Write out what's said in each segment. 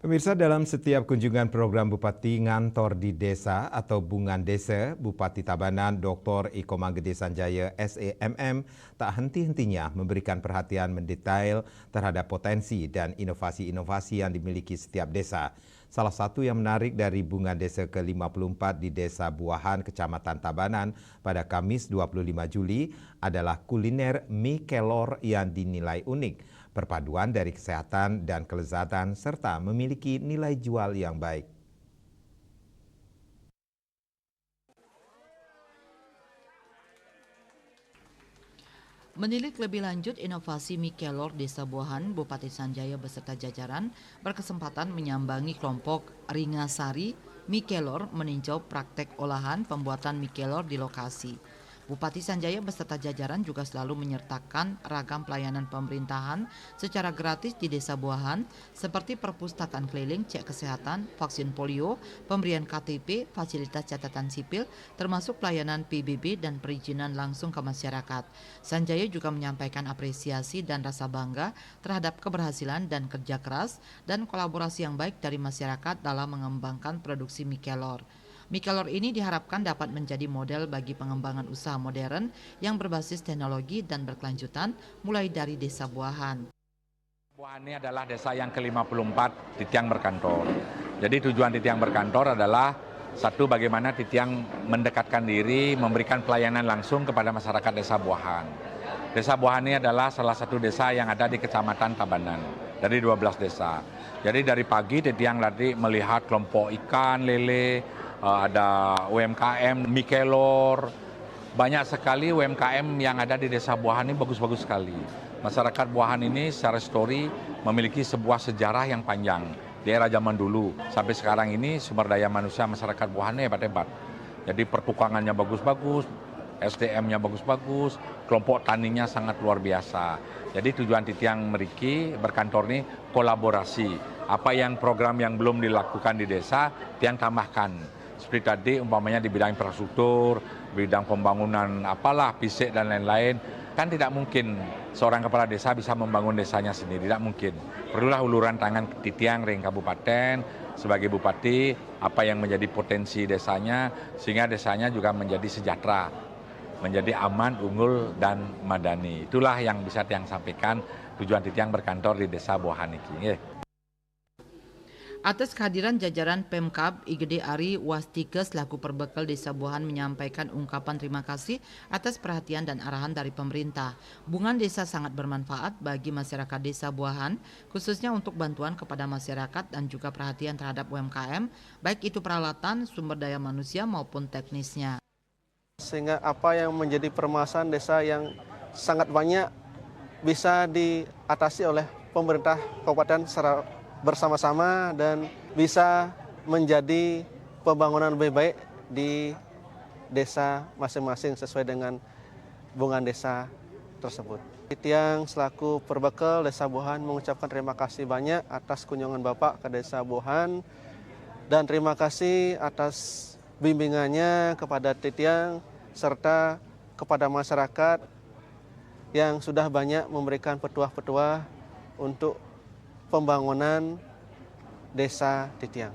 Pemirsa, dalam setiap kunjungan program Bupati Ngantor di Desa atau Bungan Desa, Bupati Tabanan Dr. Iko Manggede Sanjaya SEMM tak henti-hentinya memberikan perhatian mendetail terhadap potensi dan inovasi-inovasi yang dimiliki setiap desa. Salah satu yang menarik dari Bungan Desa ke-54 di Desa Buahan, Kecamatan Tabanan pada Kamis 25 Juli adalah kuliner mie kelor yang dinilai unik. Perpaduan dari kesehatan dan kelezatan serta memiliki nilai jual yang baik. Menilik lebih lanjut inovasi mie kelor Desa Buahan, Bupati Sanjaya beserta jajaran berkesempatan menyambangi kelompok Ringasari Mie Kelor meninjau praktek olahan pembuatan mie kelor di lokasi. Bupati Sanjaya beserta jajaran juga selalu menyertakan ragam pelayanan pemerintahan secara gratis di Desa Buahan seperti perpustakaan keliling, cek kesehatan, vaksin polio, pemberian KTP, fasilitas catatan sipil, termasuk pelayanan PBB dan perizinan langsung ke masyarakat. Sanjaya juga menyampaikan apresiasi dan rasa bangga terhadap keberhasilan dan kerja keras dan kolaborasi yang baik dari masyarakat dalam mengembangkan produksi mie kelor. Mie kelor ini diharapkan dapat menjadi model bagi pengembangan usaha modern yang berbasis teknologi dan berkelanjutan mulai dari Desa Buahan. Buahan ini adalah desa yang ke-54 Titiang berkantor. Jadi tujuan Titiang berkantor adalah satu, bagaimana Titiang mendekatkan diri, memberikan pelayanan langsung kepada masyarakat Desa Buahan. Desa Buahan ini adalah salah satu desa yang ada di Kecamatan Tabanan, dari 12 desa. Jadi dari pagi Titiang tadi melihat kelompok ikan lele, ada UMKM, mie kelor, banyak sekali UMKM yang ada di Desa Buahan ini bagus-bagus sekali. Masyarakat Buahan ini secara story memiliki sebuah sejarah yang panjang. Di era zaman dulu sampai sekarang ini sumber daya manusia masyarakat Buahan ini hebat-hebat. Jadi pertukangannya bagus-bagus, SDM-nya bagus-bagus, kelompok taninya sangat luar biasa. Jadi tujuan Titiang Meriki berkantor ini kolaborasi. Apa yang program yang belum dilakukan di desa, Tiang tambahkan. Seperti tadi umpamanya di bidang infrastruktur, bidang pembangunan apalah, fisik dan lain-lain. Kan tidak mungkin seorang kepala desa bisa membangun desanya sendiri, tidak mungkin. Perlulah uluran tangan Titiang ring kabupaten sebagai bupati, apa yang menjadi potensi desanya, sehingga desanya juga menjadi sejahtera, menjadi aman, unggul, dan madani. Itulah yang bisa Tiang sampaikan tujuan Titiang berkantor di Desa Buahan ini. Atas kehadiran jajaran Pemkab, IGD Ari Wastika selaku perbekal Desa Buahan menyampaikan ungkapan terima kasih atas perhatian dan arahan dari pemerintah. Bungan desa sangat bermanfaat bagi masyarakat Desa Buahan, khususnya untuk bantuan kepada masyarakat dan juga perhatian terhadap UMKM, baik itu peralatan, sumber daya manusia maupun teknisnya. Sehingga apa yang menjadi permasalahan desa yang sangat banyak bisa diatasi oleh pemerintah kabupaten secara bersama-sama dan bisa menjadi pembangunan lebih baik di desa masing-masing sesuai dengan bungan desa tersebut. Titiang selaku perbekal Desa Buahan mengucapkan terima kasih banyak atas kunjungan Bapak ke Desa Buahan dan terima kasih atas bimbingannya kepada Titiang serta kepada masyarakat yang sudah banyak memberikan petuah-petuah untuk pembangunan Desa Titiang.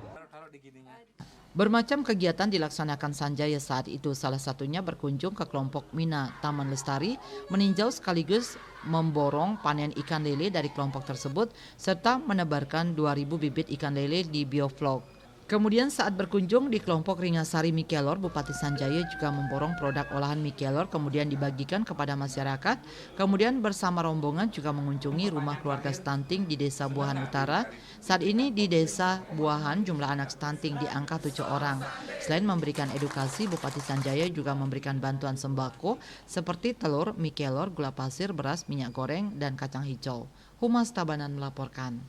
Bermacam kegiatan dilaksanakan Sanjaya saat itu, salah satunya berkunjung ke kelompok Mina Taman Lestari, meninjau sekaligus memborong panen ikan lele dari kelompok tersebut, serta menebarkan 2.000 bibit ikan lele di bioflok. Kemudian saat berkunjung di kelompok Ringasari Mie Kelor, Bupati Sanjaya juga memborong produk olahan mie kelor kemudian dibagikan kepada masyarakat. Kemudian bersama rombongan juga mengunjungi rumah keluarga stunting di Desa Buahan Utara. Saat ini di Desa Buahan jumlah anak stunting di angka 7 orang. Selain memberikan edukasi, Bupati Sanjaya juga memberikan bantuan sembako seperti telur, mie kelor, gula pasir, beras, minyak goreng, dan kacang hijau. Humas Tabanan melaporkan.